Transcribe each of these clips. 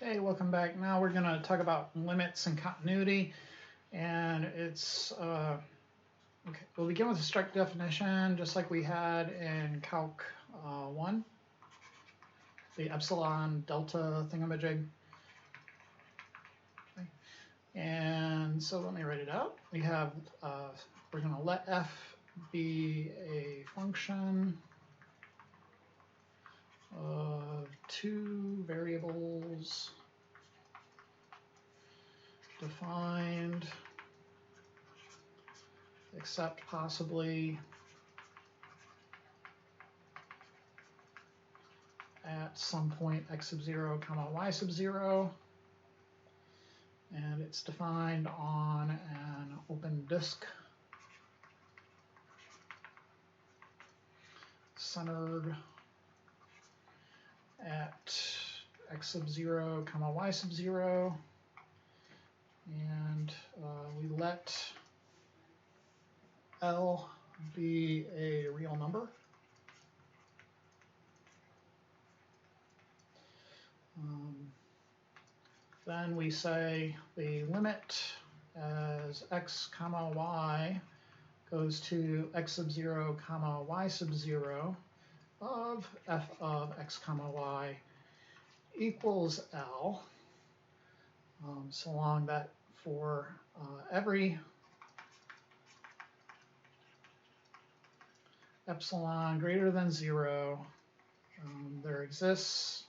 Hey, welcome back. Now we're going to talk about limits and continuity, and it's okay. We'll begin with a strict definition, just like we had in Calc 1, the epsilon delta thingamajig. Okay. And so let me write it out. We have we're going to let f be a function of two variables defined except possibly at some point x sub 0 comma y sub 0, and it's defined on an open disk centered at x sub 0 comma y sub 0, and we let L be a real number. Then we say the limit as x comma y goes to x sub 0 comma y sub 0 of f of x comma y equals L, so long that for every epsilon greater than 0, there exists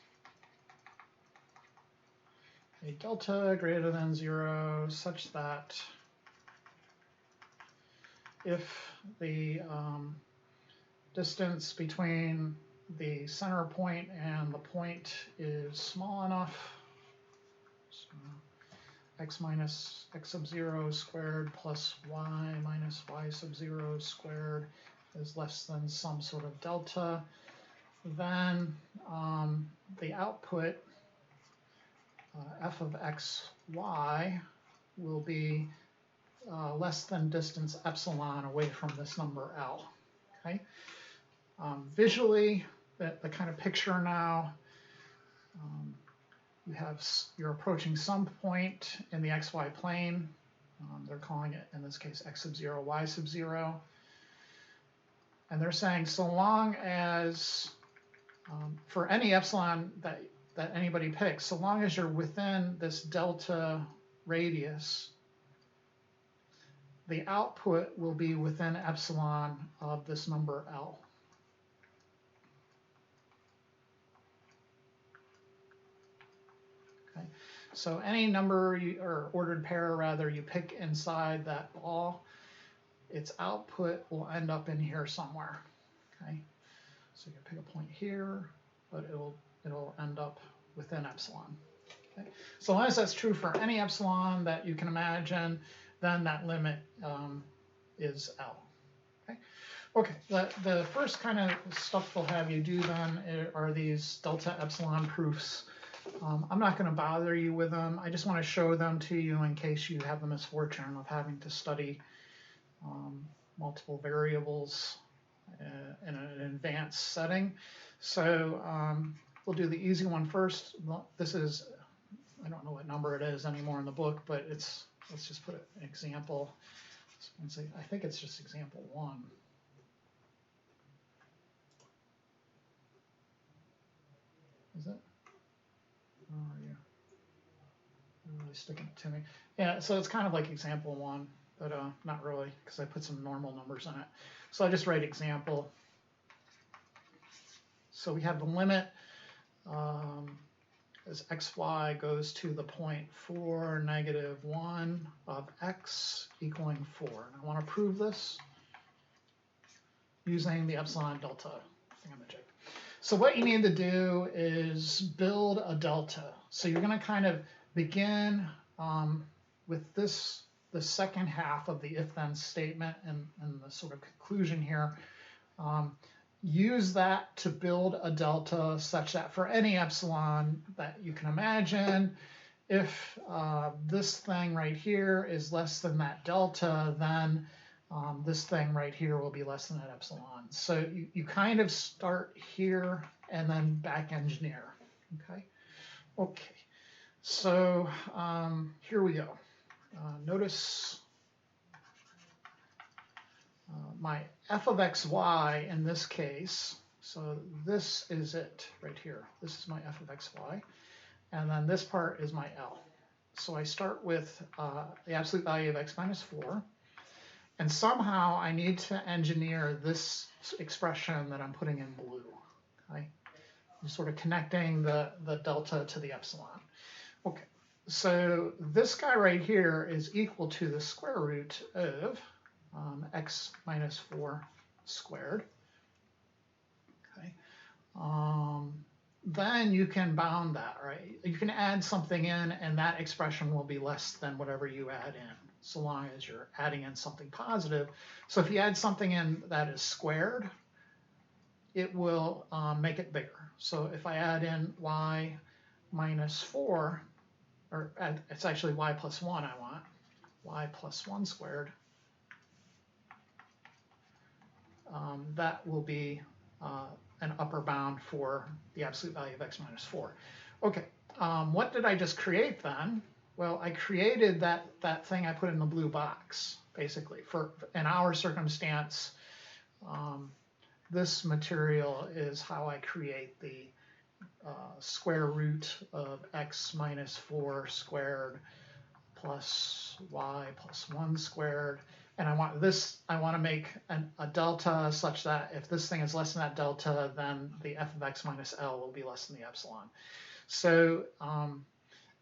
a delta greater than 0 such that if the distance between the center point and the point is small enough, so x minus x sub 0 squared plus y minus y sub 0 squared is less than some sort of delta, then the output f of x, y will be less than distance epsilon away from this number L. Okay. Visually, the kind of picture now, you're approaching some point in the xy plane. They're calling it, in this case, x sub 0, y sub 0. And they're saying so long as, for any epsilon that anybody picks, so long as you're within this delta radius, the output will be within epsilon of this number L. Okay. So any number or ordered pair rather you pick inside that ball, its output will end up in here somewhere. Okay. So you can pick a point here, but it'll end up within epsilon. Okay. So long as that's true for any epsilon that you can imagine, then that limit is L. Okay. Okay. The first kind of stuff they'll have you do then are these delta epsilon proofs. I'm not going to bother you with them. I just want to show them to you in case you have the misfortune of having to study multiple variables in an advanced setting. So we'll do the easy one first. This is, I don't know what number it is anymore in the book, but let's just put an example. I think it's just example 1. Is it? Oh, yeah. You're really sticking it to me. Yeah, so it's kind of like example 1, but not really, because I put some normal numbers in it. So I just write example. So we have the limit as xy goes to the point 4, -1 of x equaling 4. And I want to prove this using the epsilon delta thingamajig. So what you need to do is build a delta. So you're going to kind of begin with this, the second half of the if-then statement and the sort of conclusion here. Use that to build a delta such that for any epsilon that you can imagine, if this thing right here is less than that delta, then this thing right here will be less than that epsilon. So you kind of start here and then back engineer. Okay. Okay. So here we go. Notice my f of xy in this case. So this is it right here. This is my f of xy. And then this part is my L. So I start with the absolute value of x minus 4. And somehow I need to engineer this expression that I'm putting in blue. Okay? I'm sort of connecting the delta to the epsilon. Okay, so this guy right here is equal to the square root of x minus 4 squared. Okay. Then you can bound that, right? You can add something in, and that expression will be less than whatever you add in, so long as you're adding in something positive. So if you add something in that is squared, it will make it bigger. So if I add in y minus 4, or it's actually y plus 1 I want, y plus 1 squared, that will be an upper bound for the absolute value of x minus 4. Okay, what did I just create then? Well, I created that thing I put in the blue box, basically. In our circumstance, this material is how I create the square root of x minus 4 squared plus y plus 1 squared. And I want to make a delta such that if this thing is less than that delta, then the f of x minus L will be less than the epsilon. So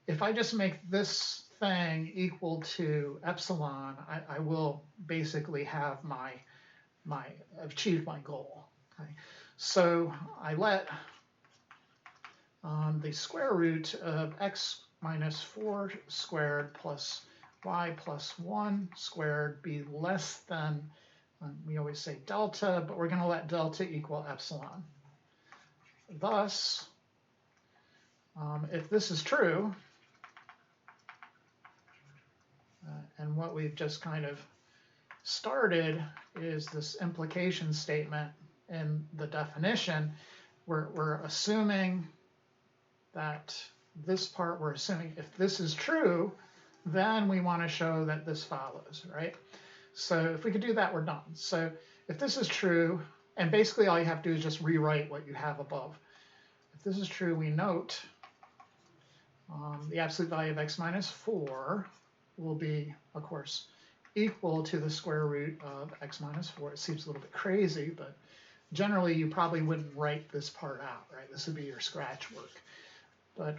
if I just make this thing equal to epsilon, I will basically have achieved my goal. Okay? So I let the square root of x minus 4 squared plus y plus 1 squared be less than, we always say delta, but we're going to let delta equal epsilon. Thus, if this is true, and what we've just kind of started is this implication statement in the definition, we're assuming that this part, we're assuming if this is true, then we want to show that this follows, right? So if we could do that, we're done. So if this is true, and basically all you have to do is just rewrite what you have above. If this is true, we note the absolute value of x minus 4 will be, of course, equal to the square root of x minus 4. It seems a little bit crazy, but generally you probably wouldn't write this part out, right? This would be your scratch work. But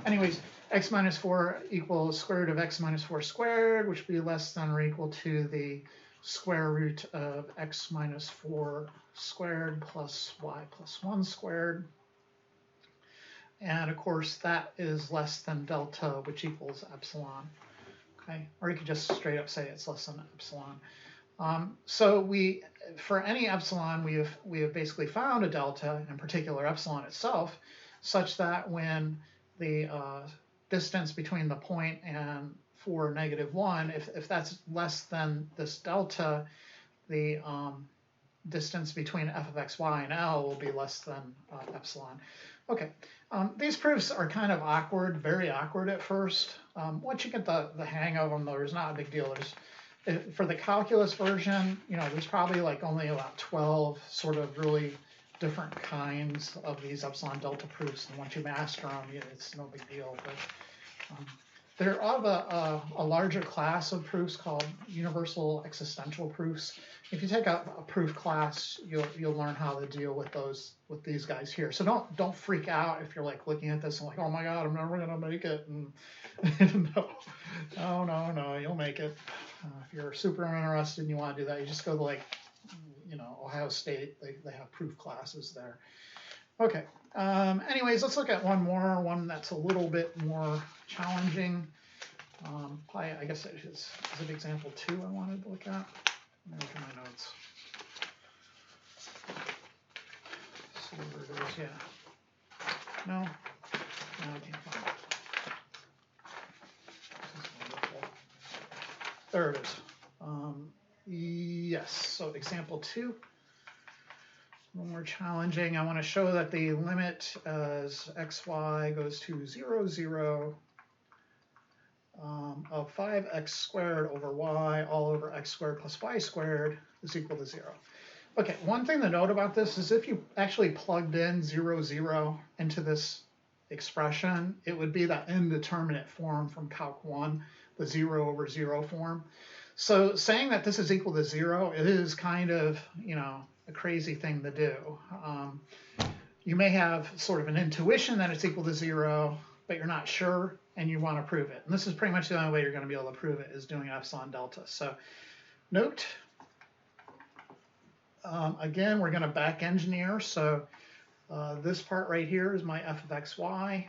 anyways, x minus 4 equals square root of x minus 4 squared, which would be less than or equal to the square root of x minus 4 squared plus y plus 1 squared. And of course, that is less than delta, which equals epsilon. Okay, or you could just straight up say it's less than epsilon. So for any epsilon, we have basically found a delta, in particular epsilon itself, such that when the distance between the point and 4, -1, if that's less than this delta, the distance between f of xy and L will be less than epsilon. Okay, these proofs are kind of awkward, very awkward at first. Once you get the hang of them, though, there's not a big deal. For the calculus version, there's probably like only about 12 sort of really different kinds of these epsilon delta proofs, and once you master them, it's no big deal. But there are a larger class of proofs called universal existential proofs. If you take a proof class, you'll learn how to deal with these guys here. So don't freak out if you're like looking at this and like, oh my God, I'm never gonna make it. And no, you'll make it. If you're super interested and you want to do that, you just go to like, Ohio State. They have proof classes there. Okay. Anyways, let's look at one that's a little bit more challenging. I guess is it example 2 I wanted to look at? Let me look at my notes. See where it is. Yeah. No, I can't find it. There it is. Yes. So example 2. A little more challenging. I want to show that the limit as xy goes to 0, 0 of 5x squared over y all over x squared plus y squared is equal to 0. Okay, one thing to note about this is if you actually plugged in 0, 0 into this expression, it would be that indeterminate form from Calc 1, the 0 over 0 form. So saying that this is equal to 0, it is kind of, you know, a crazy thing to do. You may have sort of an intuition that it's equal to 0, but you're not sure, and you want to prove it. And this is pretty much the only way you're going to be able to prove it is doing epsilon delta. So note, again, we're going to back engineer. So this part right here is my f of xy,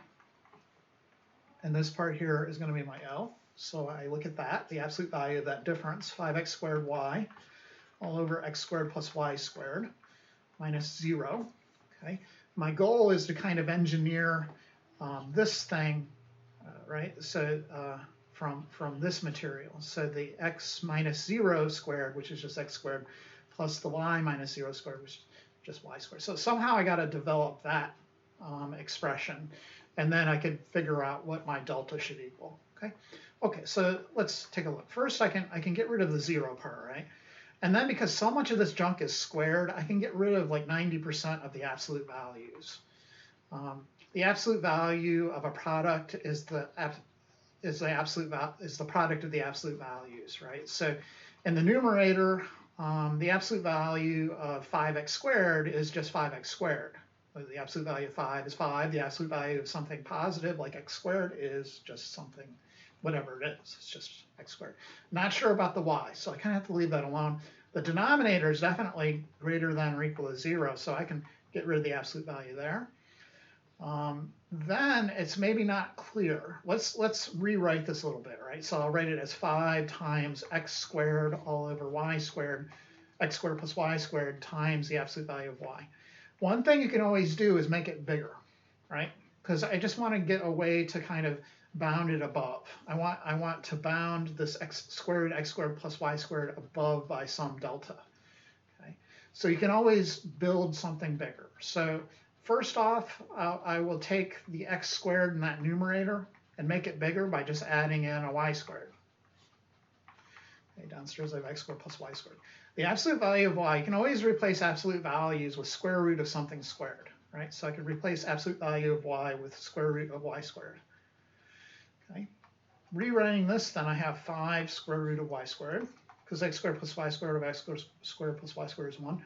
and this part here is going to be my L. So I look at that, the absolute value of that difference, 5x squared y all over x squared plus y squared minus 0. Okay. My goal is to kind of engineer this thing, right? So from this material. So the x minus 0 squared, which is just x squared, plus the y minus 0 squared, which is just y squared. So somehow I got to develop that expression, and then I could figure out what my delta should equal. Okay. Okay. So let's take a look. First, I can get rid of the 0 part, right? And then because so much of this junk is squared, I can get rid of like 90% of the absolute values. The absolute value of a product is the product of the absolute values, right? So in the numerator, the absolute value of 5x squared is just 5x squared. The absolute value of 5 is 5. The absolute value of something positive like x squared is just something, whatever it is. It's just x squared. Not sure about the y, so I kind of have to leave that alone. The denominator is definitely greater than or equal to 0, so I can get rid of the absolute value there. Then it's maybe not clear. Let's rewrite this a little bit, right? So I'll write it as 5 times x squared all over y squared, x squared plus y squared times the absolute value of y. One thing you can always do is make it bigger, right? Because I just want to get a way to kind of bound it above. I want to bound this x squared plus y squared above by some delta. Okay, so you can always build something bigger. So first off, I will take the x squared in that numerator and make it bigger by just adding in a y squared. Okay, downstairs I have x squared plus y squared. The absolute value of y, you can always replace absolute values with square root of something squared, right? So I could replace absolute value of y with square root of y squared. Okay. Rewriting this, then I have 5 square root of y squared, because x squared plus y squared of x squared plus y squared is 1.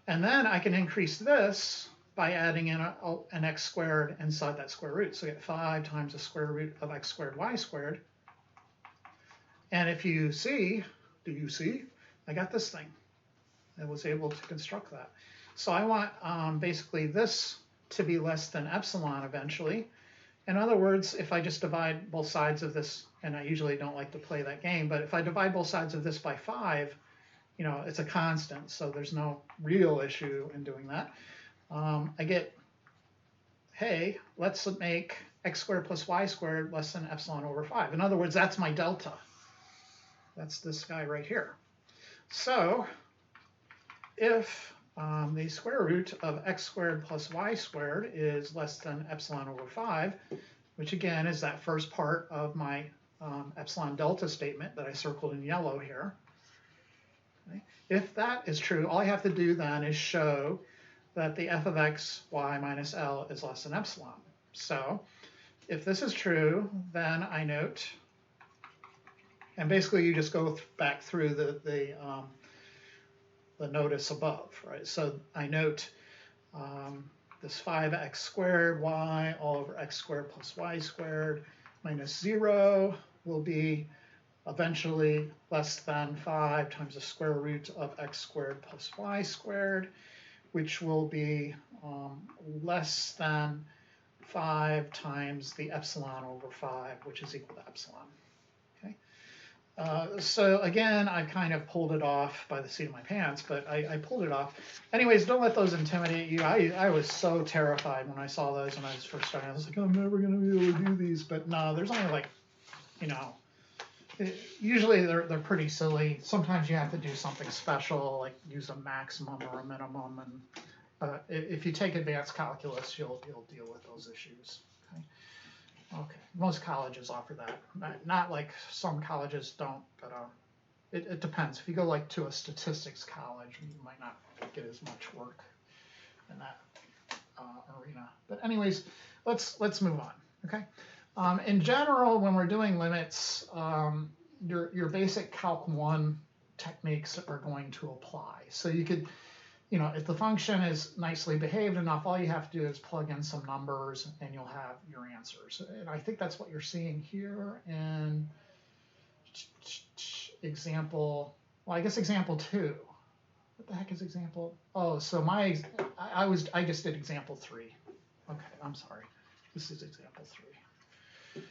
And then I can increase this by adding in an x squared inside that square root. So I get 5 times the square root of x squared y squared. And if you see, do you see? I got this thing. I was able to construct that. So I want basically this to be less than epsilon eventually. In other words, if I just divide both sides of this, and I usually don't like to play that game, but if I divide both sides of this by 5, you know, it's a constant, so there's no real issue in doing that. I get, hey, let's make x squared plus y squared less than epsilon over 5. In other words, that's my delta. That's this guy right here. So if the square root of x squared plus y squared is less than epsilon over 5, which again is that first part of my epsilon delta statement that I circled in yellow here. Okay. If that is true, all I have to do then is show that the f of x, y minus L is less than epsilon. So if this is true, then I note, and basically you just go back through the notice above, right? So I note this 5x squared y all over x squared plus y squared minus 0 will be eventually less than 5 times the square root of x squared plus y squared, which will be less than 5 times the epsilon over 5, which is equal to epsilon. Okay. So again, I kind of pulled it off by the seat of my pants, but I pulled it off. Anyways, don't let those intimidate you. I was so terrified when I saw those when I was first starting. I was like, I'm never going to be able to do these. But no, there's only like, you know, usually they're pretty silly. Sometimes you have to do something special, like use a maximum or a minimum. And if you take advanced calculus, you'll deal with those issues. Okay. Okay, most colleges offer that. Not like some colleges don't, but it depends. If you go like to a statistics college, you might not get as much work in that arena. But anyways, let's move on. Okay. In general, when we're doing limits, your basic Calc 1 techniques are going to apply. So you could, if the function is nicely behaved enough, all you have to do is plug in some numbers and you'll have your answers. And I think that's what you're seeing here in example, well, I guess example 2. What the heck is example? Oh, so I just did example 3. Okay, I'm sorry. This is example 3.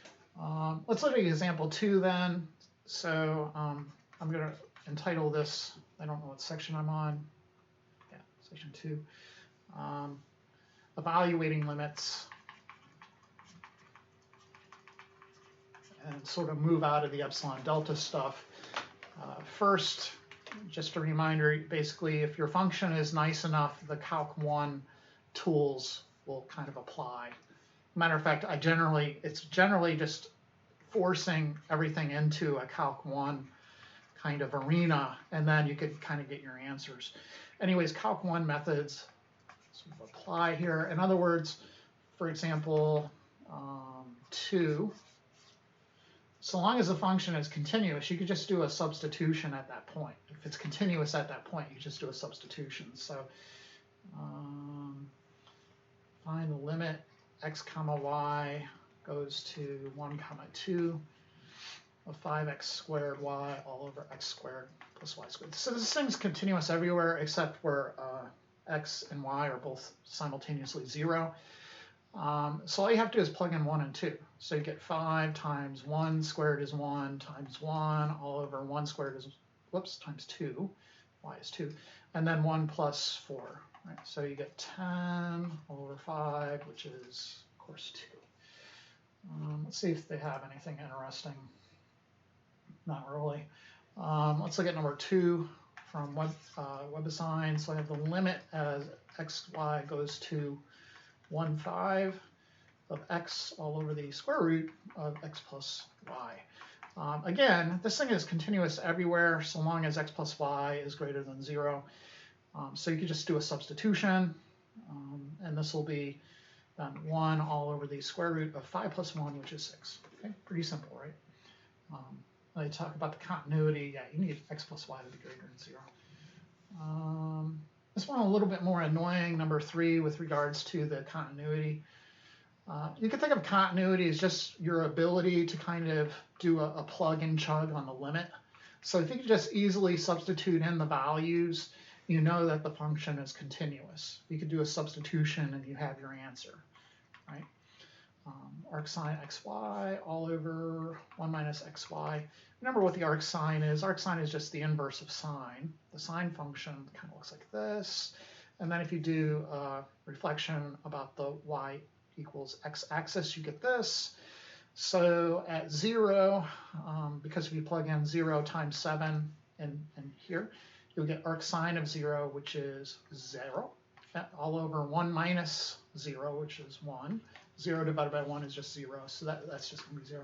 Let's look at example 2 then. So I'm going to entitle this, I don't know what section I'm on. Yeah, section 2. Evaluating limits. And sort of move out of the epsilon delta stuff. First, just a reminder, basically, if your function is nice enough, the Calc 1 tools will kind of apply. Matter of fact, it's generally just forcing everything into a Calc 1 kind of arena, and then you could kind of get your answers. Anyways, Calc 1 methods sort of apply here. In other words, for example, 2, so long as the function is continuous, you could just do a substitution at that point. If it's continuous at that point, you just do a substitution. So find the limit x comma y goes to 1 comma 2 of 5x squared y all over x squared plus y squared. So this thing's continuous everywhere except where x and y are both simultaneously 0. So all you have to do is plug in 1 and 2. So you get 5 times 1 squared is 1 times 1 all over 1 squared is, times 2. Y is 2. And then 1 plus 4. Right? So you get 10 all over 5, which is, of course, 2. Let's see if they have anything interesting. Not really. Let's look at number 2 from WebAssign. So I have the limit as xy goes to 1, 5 of x all over the square root of x plus y. Again, this thing is continuous everywhere so long as x plus y is greater than 0. So you could just do a substitution, and this will be 1 all over the square root of 5 plus 1, which is 6. Okay, pretty simple, right? When I talk about the continuity, yeah, you need x plus y to be greater than 0. This one a little bit more annoying, number 3, with regards to the continuity. You can think of continuity as just your ability to kind of do a plug and chug on the limit. So if you can just easily substitute in the values, you know that the function is continuous. You could do a substitution and you have your answer, right? Arc sine xy all over 1 minus xy. Remember what the arc sine is. Arc sine is just the inverse of sine. The sine function kind of looks like this. And then if you do reflection about the y equals x-axis, you get this. So at 0, because if you plug in 0 times 7 in here, you'll get arc sine of 0, which is 0, all over 1 minus 0, which is 1. 0 divided by 1 is just 0, so that's just going to be 0.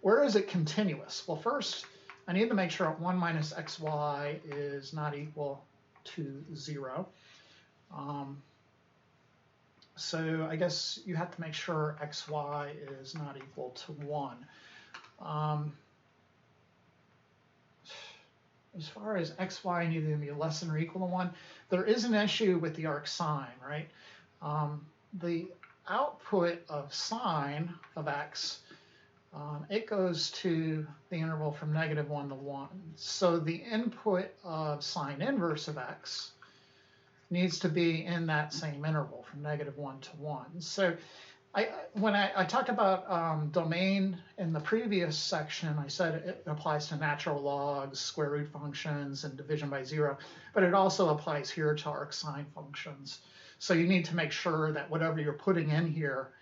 Where is it continuous? Well, first, I need to make sure 1 minus xy is not equal to 0. So I guess you have to make sure xy is not equal to 1. As far as xy needing to be less than or equal to 1, there is an issue with the arc sine, right? The output of sine of x, it goes to the interval from -1 to 1. So the input of sine inverse of x needs to be in that same interval from -1 to 1. So when I talked about domain in the previous section, I said it applies to natural logs, square root functions, and division by 0, but it also applies here to arc sine functions. So you need to make sure that whatever you're putting in here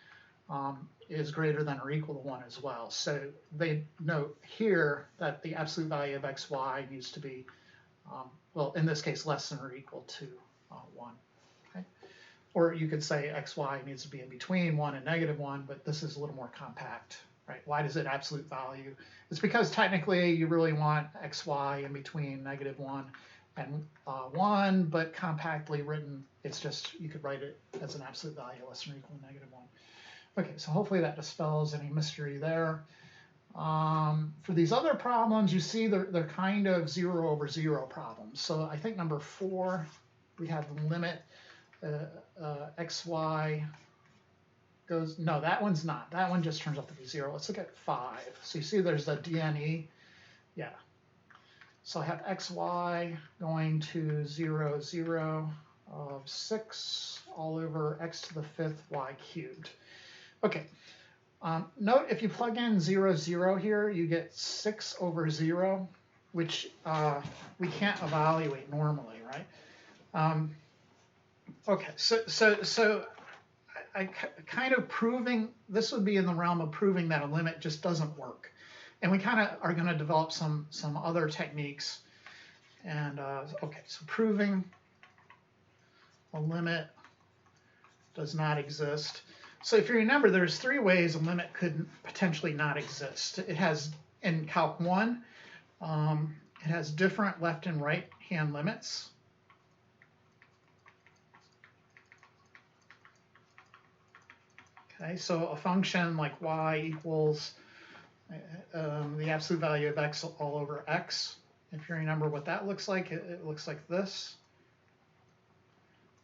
is greater than or equal to 1 as well. So they note here that the absolute value of xy needs to be, well, in this case, less than or equal to 1. Okay? or you could say xy needs to be in between 1 and -1, but this is a little more compact, right? Why does it absolute value? It's because technically you really want xy in between -1 and 1, but compactly written, it's just, you could write it as an absolute value less than or equal to -1. Okay, so hopefully that dispels any mystery there. For these other problems, you see they're kind of 0 over 0 problems. So I think number 4, we have the limit xy goes, no, that one's not. That one just turns out to be 0. Let's look at 5. So you see there's the DNE. Yeah. So I have xy going to 0, 0 of 6 all over x to the 5th y cubed. Okay. Note if you plug in 0, 0 here, you get 6 over 0, which we can't evaluate normally, right? Okay, so I kind of proving, this would be in the realm of proving that a limit just doesn't work. And we kind of are going to develop some other techniques. And okay, so proving a limit does not exist. So if you remember, there's 3 ways a limit could potentially not exist. It has, in Calc 1, it has different left and right hand limits. Okay, so a function like y equals the absolute value of x all over x. If you remember what that looks like, it looks like this.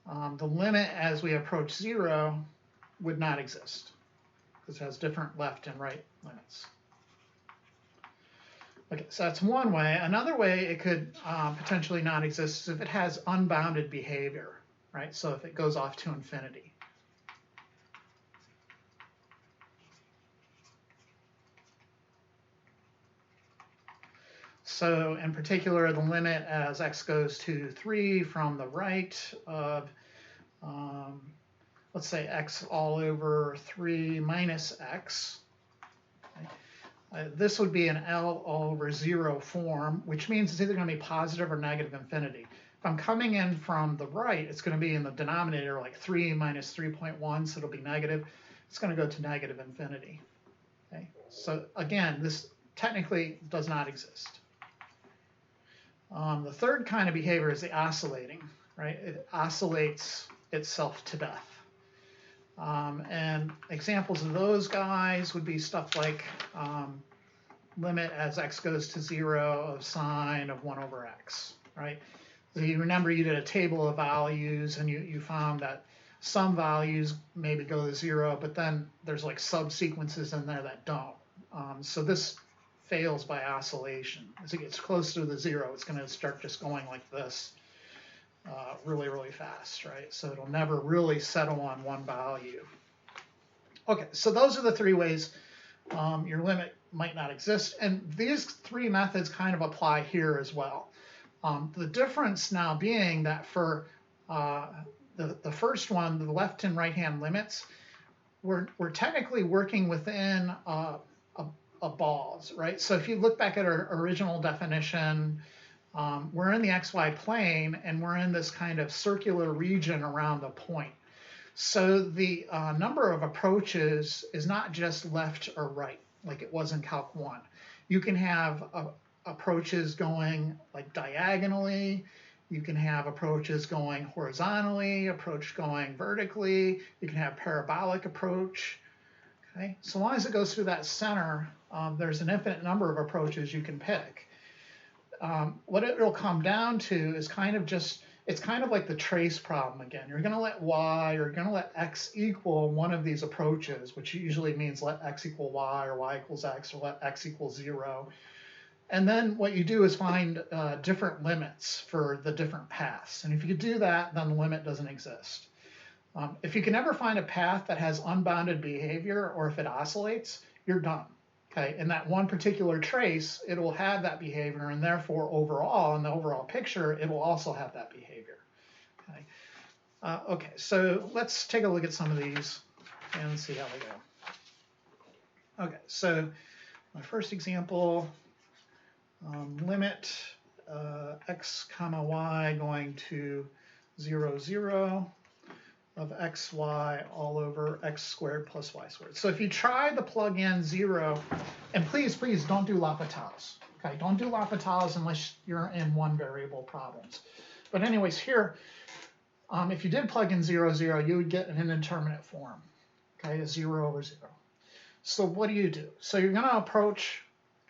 The limit as we approach 0 would not exist because it has different left and right limits. Okay, so that's one way. Another way it could potentially not exist is if it has unbounded behavior, right? So if it goes off to infinity. So in particular, the limit as x goes to 3 from the right of, let's say x all over 3 minus x. Okay. This would be an L all over 0 form, which means it's either going to be positive or negative infinity. If I'm coming in from the right, it's going to be in the denominator like 3 minus 3.1, so it'll be negative. It's going to go to negative infinity. Okay. So again, this technically does not exist. The third kind of behavior is the oscillating, right? It oscillates itself to death. And examples of those guys would be stuff like limit as x goes to 0 of sine of 1 over x, right? So you remember you did a table of values and you found that some values maybe go to 0, but then there's like subsequences in there that don't. So this fails by oscillation. As it gets closer to the 0, it's going to start just going like this really, really fast, right? So it'll never really settle on one value. Okay, so those are the 3 ways your limit might not exist. And these 3 methods kind of apply here as well. The difference now being that for the first one, the left and right hand limits, we're technically working within a balls, right? So if you look back at our original definition, we're in the xy plane and we're in this kind of circular region around the point. So the number of approaches is not just left or right like it was in Calc 1. You can have approaches going like diagonally. You can have approaches going horizontally, approach going vertically. You can have parabolic approach. Okay, so long as it goes through that center, there's an infinite number of approaches you can pick. What it'll come down to is kind of just, it's kind of like the trace problem again. You're going to let y, or you're going to let x equal one of these approaches, which usually means let x equal y, or y equals x, or let x equal 0. And then what you do is find different limits for the different paths. And if you could do that, then the limit doesn't exist. If you can ever find a path that has unbounded behavior, or if it oscillates, you're done. Okay, in that one particular trace, it will have that behavior, and therefore overall, in the overall picture, it will also have that behavior. Okay, okay, so let's take a look at some of these and see how they go. Okay, so my first example, limit x comma y going to 0, 0 of xy all over x squared plus y squared. So if you try to plug in 0, and please don't do L'Hopital's. Okay, don't do L'Hopital's unless you're in one variable problems. But anyways, here, if you did plug in 0, 0, you would get an indeterminate form. Okay, a 0 over 0. So what do? So you're going to approach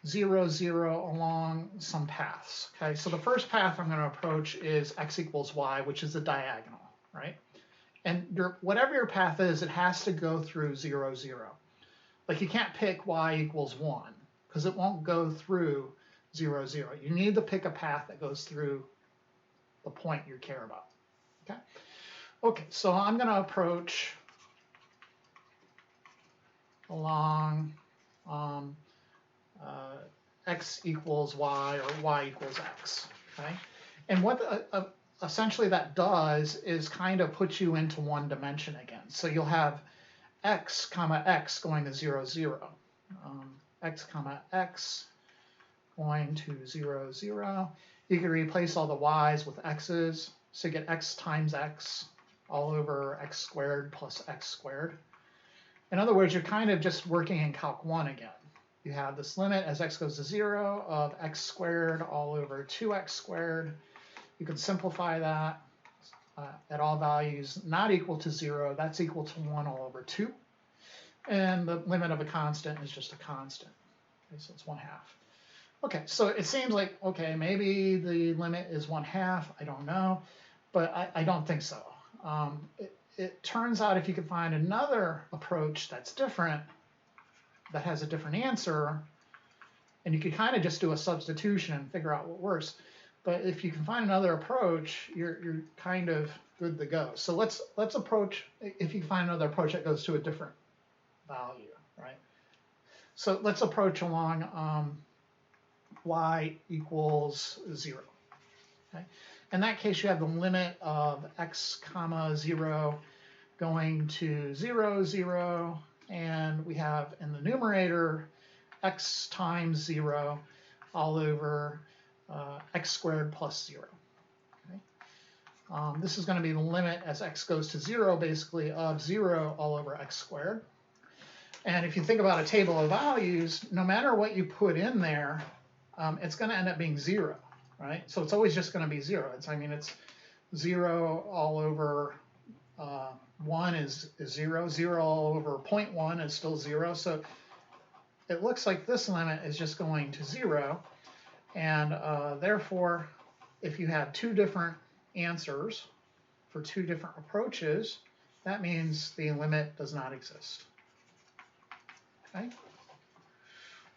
0, 0 along some paths. Okay, so the first path I'm going to approach is x equals y, which is a diagonal, right? And whatever your path is, it has to go through 0, 0. Like you can't pick y equals 1 because it won't go through 0, 0. You need to pick a path that goes through the point you care about. Okay. Okay, so I'm going to approach along x equals y or y equals x. Okay, and what essentially that does is kind of put you into one dimension again. So you'll have x comma x going to 0, 0. X comma x going to 0, 0. You can replace all the y's with x's. So you get x times x all over x squared plus x squared. In other words, you're kind of just working in Calc 1 again. You have this limit as x goes to 0 of x squared all over 2x squared. You can simplify that at all values not equal to 0. That's equal to 1 all over 2. And the limit of a constant is just a constant. Okay, so it's 1/2. Okay, so it seems like, okay, maybe the limit is 1/2. I don't know, but I don't think so. It turns out if you can find another approach that's different, that has a different answer, and you can kind of just do a substitution and figure out what works. But if you can find another approach, you're kind of good to go. So let's approach, if you can find another approach that goes to a different value, right? So let's approach along y equals 0. Okay? In that case, you have the limit of x comma 0 going to 0, 0, and we have in the numerator x times 0 all over x squared plus 0. Okay? This is going to be the limit as x goes to 0, basically, of 0 all over x squared. And if you think about a table of values, no matter what you put in there, it's going to end up being 0, right? So it's always just going to be 0. It's 0 all over 1 is 0. 0 all over 0.1 is still 0. So it looks like this limit is just going to 0. And therefore, if you have two different answers for two different approaches, that means the limit does not exist. Okay?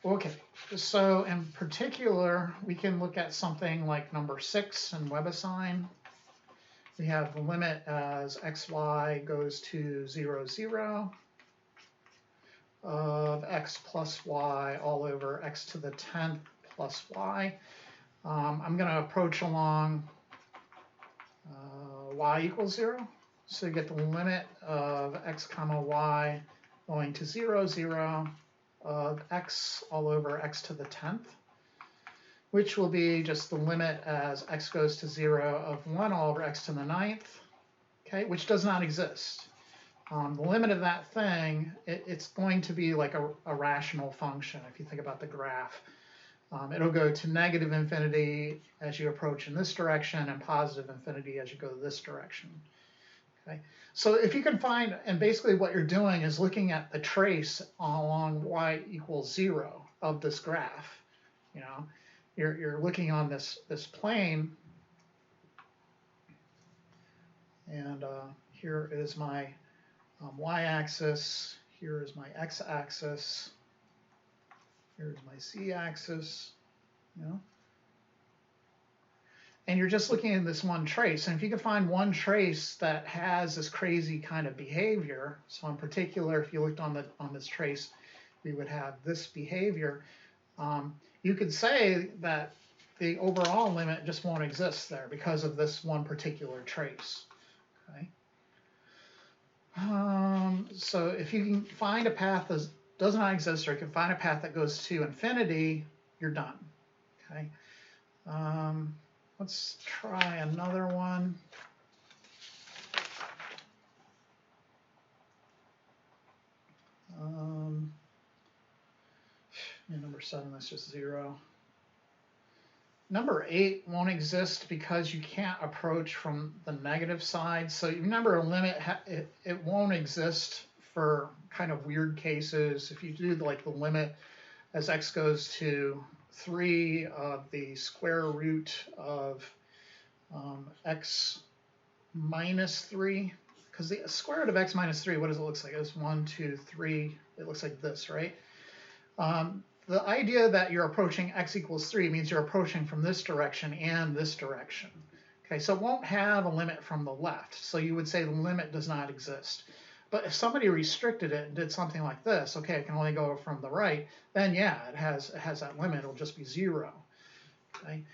Okay, so in particular, we can look at something like number 6 in WebAssign. We have the limit as xy goes to 0, 0 of x plus y all over x to the 10th plus y. I'm going to approach along y equals 0. So you get the limit of x comma y going to 0, 0 of x all over x to the 10th, which will be just the limit as x goes to 0 of 1 all over x to the 9th, okay, which does not exist. The limit of that thing, it's going to be like a rational function if you think about the graph. It'll go to negative infinity as you approach in this direction and positive infinity as you go this direction. Okay. So if you can find, and basically what you're doing is looking at the trace along y equals 0 of this graph. You know, you're looking on this plane, and here is my y-axis, here is my x-axis, here's my z-axis, you know. And you're just looking at this one trace. And if you can find one trace that has this crazy kind of behavior, so in particular, if you looked on this trace, we would have this behavior, you could say that the overall limit just won't exist there because of this one particular trace. Okay. So if you can find a path that does not exist, or you can find a path that goes to infinity, you're done. Okay. Let's try another one. Number 7, that's just 0. Number 8 won't exist because you can't approach from the negative side. So remember, a limit, it won't exist for kind of weird cases. If you do like the limit as x goes to 3 of the square root of x minus 3, because the square root of x minus 3, what does it look like? It's 1, 2, 3. It looks like this, right? The idea that you're approaching x equals 3 means you're approaching from this direction and this direction. Okay, so it won't have a limit from the left. So you would say the limit does not exist. But if somebody restricted it and did something like this, okay, it can only go from the right, then yeah, it has that limit. It'll just be 0. Okay,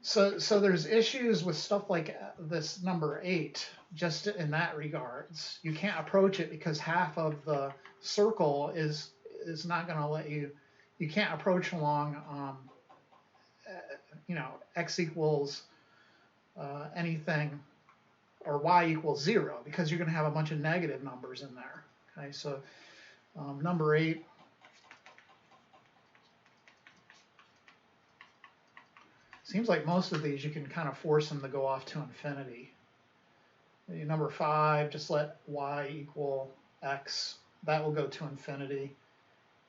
so there's issues with stuff like this number 8, just in that regards. You can't approach it because half of the circle is not going to let you. You can't approach along, x equals anything or y equals 0 because you're going to have a bunch of negative numbers in there. Okay, so number 8. Seems like most of these you can kind of force them to go off to infinity. Number 5, just let y equal x. That will go to infinity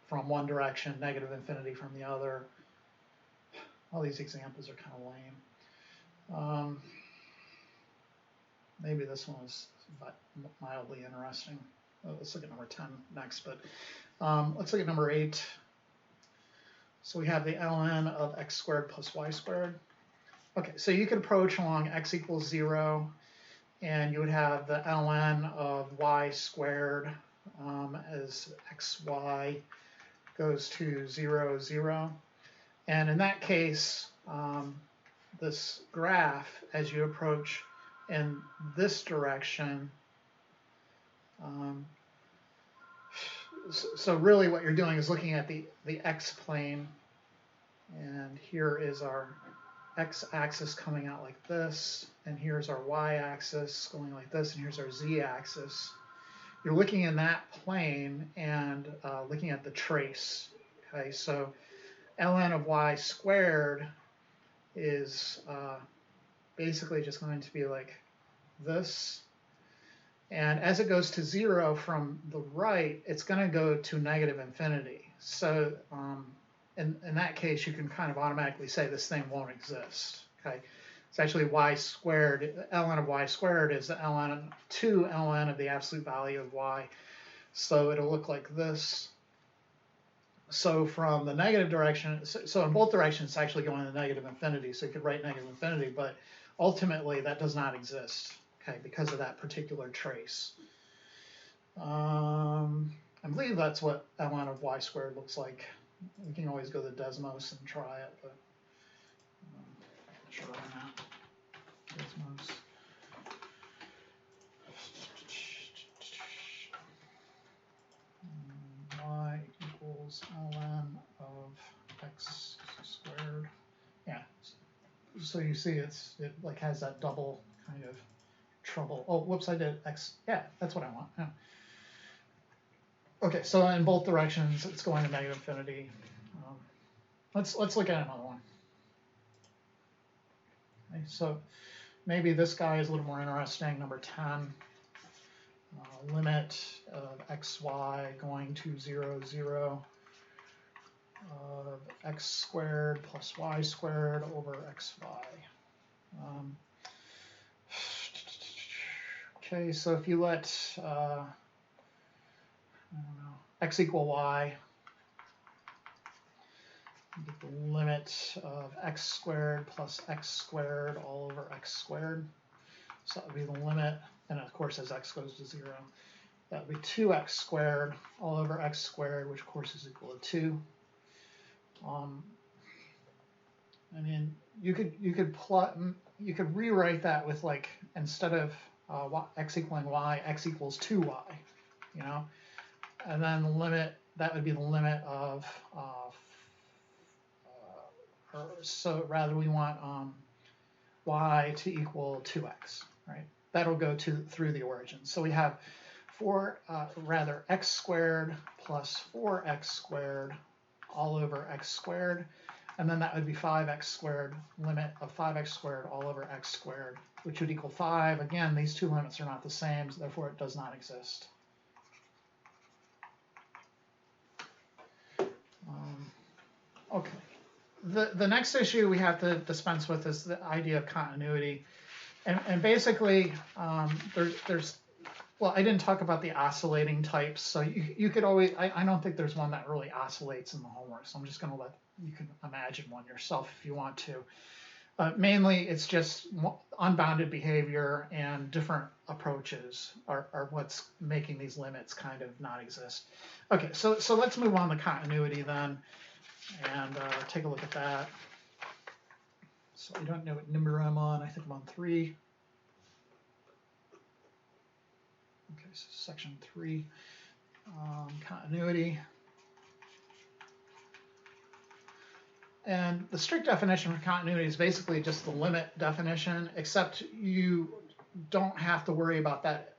from one direction, negative infinity from the other. All these examples are kind of lame. Maybe this one was mildly interesting. Let's look at number 10 next, but let's look at number 8. So we have the ln of x squared plus y squared. Okay, so you could approach along x equals 0, and you would have the ln of y squared as xy goes to 0, 0. And in that case, this graph, as you approach in this direction, so really what you're doing is looking at the x-plane, and here is our x-axis coming out like this, and here's our y-axis going like this, and here's our z-axis. You're looking in that plane and looking at the trace. Okay, so ln of y squared is basically just going to be like this. And as it goes to 0 from the right, it's going to go to negative infinity. So in that case, you can kind of automatically say this thing won't exist. Okay. It's actually y squared. Ln of y squared is the ln of the absolute value of y. So it'll look like this. So from the negative direction, so in both directions, it's actually going to negative infinity. So you could write negative infinity, but ultimately that does not exist, okay, because of that particular trace. I believe that's what ln of y squared looks like. We can always go to Desmos and try it, but sure why not. Desmos. Y equals ln of x squared. Yeah. So you see it like has that double kind of trouble. Oh, whoops, I did x. Yeah, that's what I want. Yeah. Okay, so in both directions, it's going to negative infinity. Let's look at another one. Okay, so maybe this guy is a little more interesting. Number 10. Limit of xy going to 0, 0 of x squared plus y squared over xy. Okay, so if you let x equal y, you get the limit of x squared plus x squared all over x squared. So that would be the limit, and of course as x goes to 0, that would be 2x squared all over x squared, which of course is equal to 2. I mean, you could rewrite that with, like, instead of x equaling y, x equals 2y, you know, and then the limit, that would be the limit of so rather we want y to equal 2x, right? That'll go through the origin. So we have x squared plus 4x squared all over x squared. And then that would be 5x squared, limit of 5x squared all over x squared, which would equal 5. Again, these two limits are not the same, so therefore it does not exist. Okay. The next issue we have to dispense with is the idea of continuity. And basically, well, I didn't talk about the oscillating types, so you could always, I don't think there's one that really oscillates in the homework, so I'm just going to let you can imagine one yourself if you want to. Mainly, it's just unbounded behavior and different approaches are what's making these limits kind of not exist. Okay, so let's move on to continuity then, and take a look at that. So I don't know what number I'm on. I think I'm on 3. Okay, so section 3, continuity. And the strict definition for continuity is basically just the limit definition, except you don't have to worry about that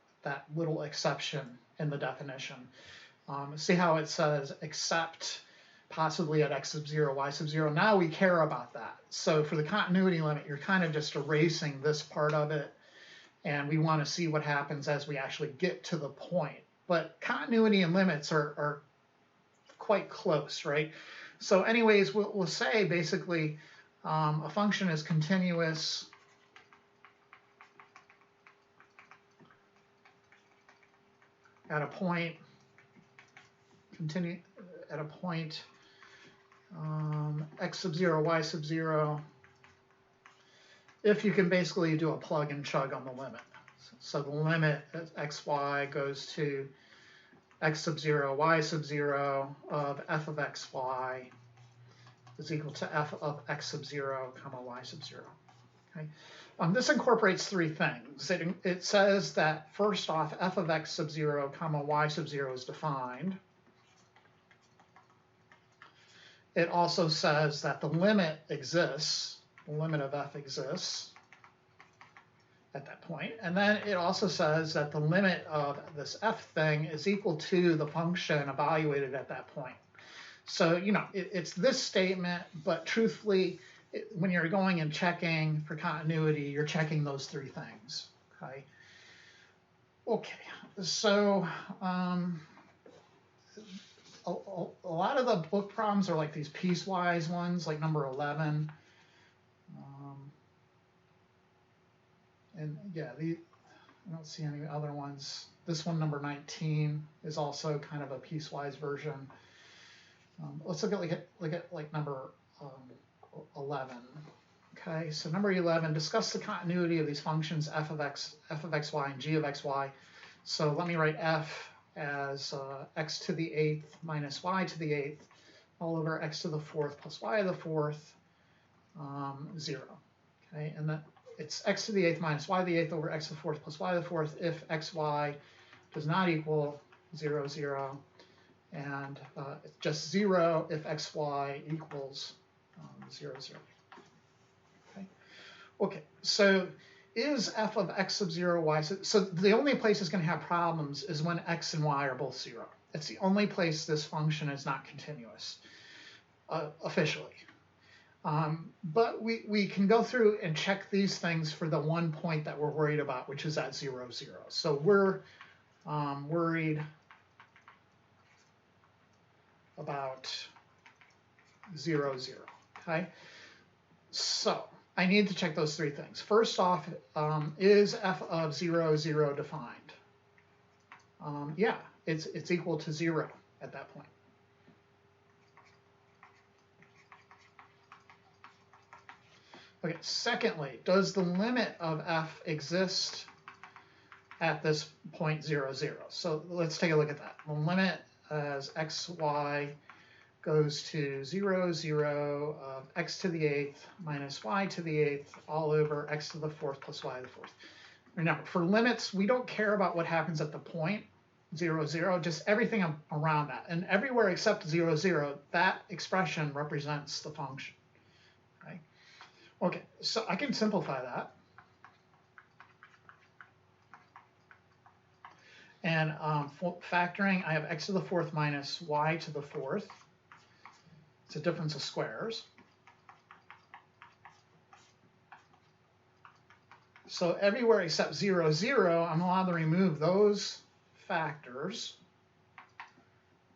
little exception in the definition. See how it says except possibly at x sub 0, y sub 0. Now we care about that. So for the continuity limit, you're kind of just erasing this part of it, and we want to see what happens as we actually get to the point. But continuity and limits are quite close, right? So anyways, we'll say basically a function is continuous at a point, x sub 0, y sub 0, if you can basically do a plug and chug on the limit. So the limit xy goes to x sub 0, y sub 0 of f of xy is equal to f of x sub 0 comma y sub 0. Okay. This incorporates 3 things. It says that first off, f of x sub 0 comma y sub 0 is defined. It also says that the limit exists, the limit of f exists at that point. And then it also says that the limit of this f thing is equal to the function evaluated at that point. So, you know, it's this statement, but truthfully, when you're going and checking for continuity, you're checking those 3 things, okay? Okay, so a lot of the book problems are like these piecewise ones, like number 11. And yeah, I don't see any other ones. This one, number 19, is also kind of a piecewise version. Let's look at like number 11. Okay, so number 11, discuss the continuity of these functions f of xy, and g of xy. So let me write f as x to the 8th minus y to the 8th all over x to the 4th plus y to the 4th, 0. Okay, and that it's x to the 8th minus y to the 8th over x to the 4th plus y to the 4th if xy does not equal 0, 0, and it's just 0 if xy equals 0, 0. Okay. Okay, so is f of x sub 0, y sub... So the only place it's going to have problems is when x and y are both 0. It's the only place this function is not continuous, officially. But we can go through and check these things for the one point that we're worried about, which is at 0, 0. So we're worried about 0, 0, okay? So I need to check those 3 things. First off, is f of 0, 0 defined? Yeah, it's equal to 0 at that point. Okay, secondly, does the limit of f exist at this point 0, 0? So let's take a look at that. The limit as xy goes to 0, 0 of x to the 8th minus y to the 8th all over x to the 4th plus y to the 4th. Remember, for limits, we don't care about what happens at the point 0, 0, just everything around that. And everywhere except 0, 0, that expression represents the function. Okay, okay, so I can simplify that. And factoring, I have x to the fourth minus y to the fourth. It's a difference of squares. So everywhere except 0, 0, I'm allowed to remove those factors.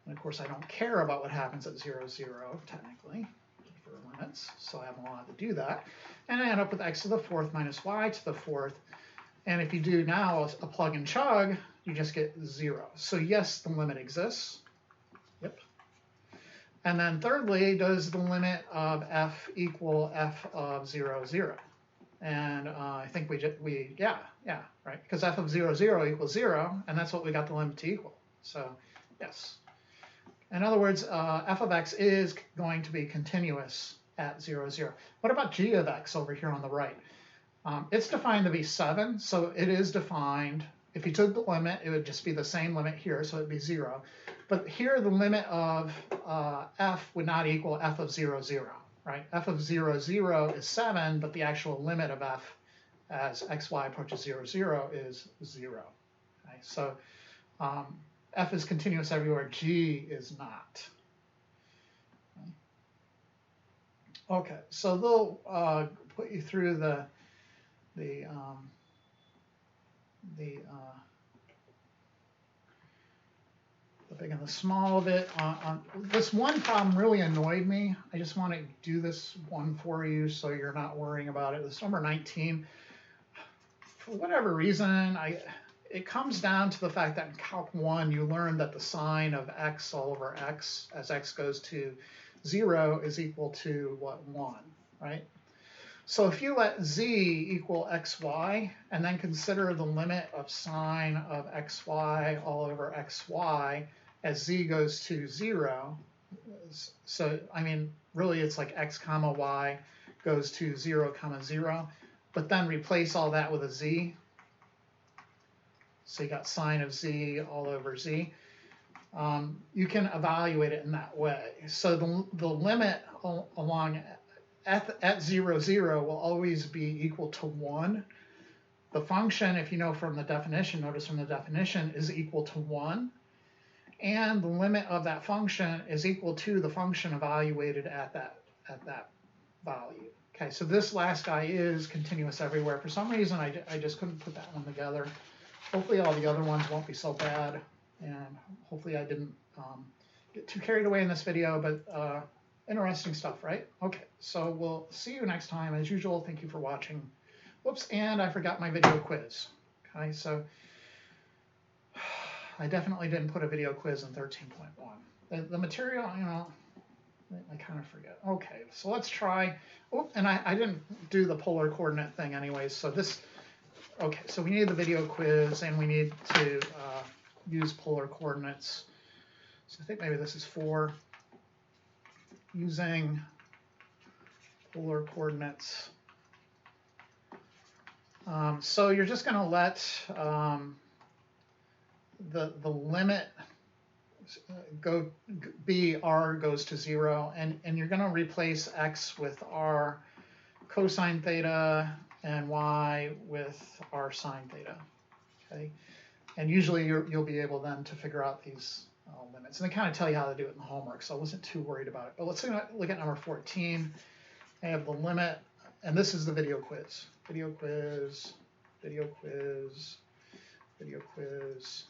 And of course, I don't care about what happens at 0, 0, technically, for limits. So I'm allowed to do that. And I end up with x to the fourth minus y to the fourth. And if you do now a plug and chug, you just get 0. So yes, the limit exists. Yep. And then thirdly, does the limit of f equal f of 0, 0? And I think yeah, right? Because f of 0, 0 equals 0, and that's what we got the limit to equal. So yes. In other words, f of x is going to be continuous at 0, 0. What about g of x over here on the right? It's defined to be 7, so it is defined. If you took the limit, it would just be the same limit here, so it would be 0. But here, the limit of f would not equal f of 0, 0, right? F of 0, 0 is 7, but the actual limit of f as xy approaches 0, 0 is 0. Okay? So f is continuous everywhere, g is not. Okay, so they'll put you through the big and the small of it. This one problem really annoyed me. I just want to do this one for you so you're not worrying about it. This number 19, for whatever reason, it comes down to the fact that in Calc 1 you learned that the sign of x all over x as x goes to 0 is equal to what, 1, right? So if you let z equal xy and then consider the limit of sine of xy all over xy as z goes to 0, so I mean really it's like x comma y goes to 0 comma 0, but then replace all that with a z. So you got sine of z all over z. You can evaluate it in that way. So the limit along at 0, 0 will always be equal to 1. The function, if you know from the definition, notice from the definition, is equal to 1. And the limit of that function is equal to the function evaluated at that value. Okay, so this last guy is continuous everywhere. For some reason, I just couldn't put that one together. Hopefully all the other ones won't be so bad. And hopefully I didn't get too carried away in this video, but interesting stuff, right? Okay, so we'll see you next time. As usual, thank you for watching. Whoops, and I forgot my video quiz. Okay, so I definitely didn't put a video quiz in 13.1. The material, you know, I kind of forget. Okay, so let's try. Oh, and I didn't do the polar coordinate thing anyways, so this, okay, so we need the video quiz and we need to use polar coordinates. So I think maybe this is 4. Using polar coordinates. So you're just going to let the limit go be r goes to 0, and you're going to replace x with r cosine theta and y with r sine theta. Okay, and usually you'll be able then to figure out these limits. And they kind of tell you how to do it in the homework, so I wasn't too worried about it. But let's look at number 14. I have the limit, and this is the video quiz. Video quiz, video quiz, video quiz.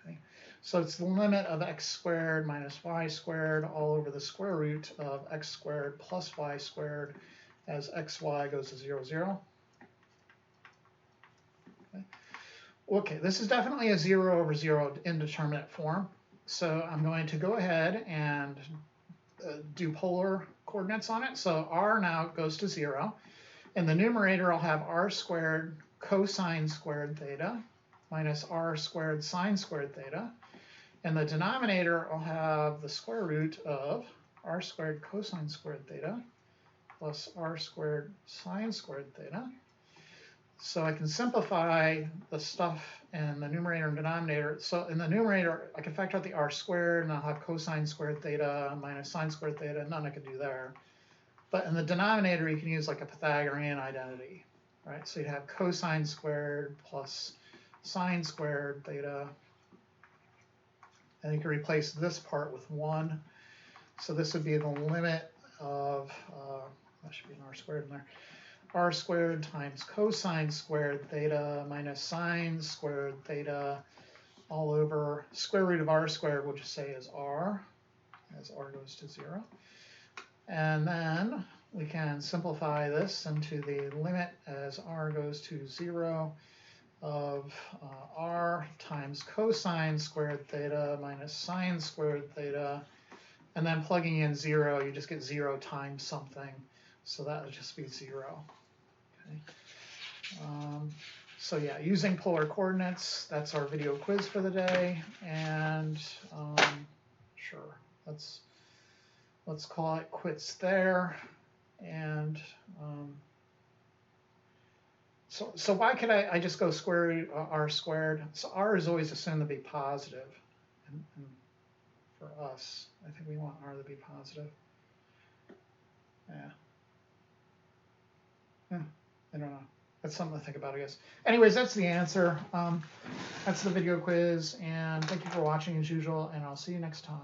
Okay. So it's the limit of x squared minus y squared all over the square root of x squared plus y squared as xy goes to 0, 0. Okay. Okay, this is definitely a 0 over 0 indeterminate form. So I'm going to go ahead and do polar coordinates on it. So r now goes to 0. In the numerator, I'll have r squared cosine squared theta minus r squared sine squared theta. In the denominator, I'll have the square root of r squared cosine squared theta plus r squared sine squared theta. So I can simplify the stuff in the numerator and denominator. So in the numerator, I can factor out the r squared, and I'll have cosine squared theta minus sine squared theta. None I could do there. But in the denominator, you can use like a Pythagorean identity, right? So you have cosine squared plus sine squared theta And you can replace this part with 1. So this would be the limit of, that should be an r squared in there, r squared times cosine squared theta minus sine squared theta all over square root of r squared, we'll just say is r, as r goes to 0. And then we can simplify this into the limit as r goes to 0 of r times cosine squared theta minus sine squared theta. And then plugging in 0, you just get 0 times something. So that would just be 0. Okay. So yeah, using polar coordinates, that's our video quiz for the day. And sure, let's call it quits there. And so why could I just go square root r squared? So r is always assumed to be positive. And for us, I think we want r to be positive. Yeah. I don't know. That's something to think about, I guess. Anyways, that's the answer. That's the video quiz. And thank you for watching as usual. And I'll see you next time.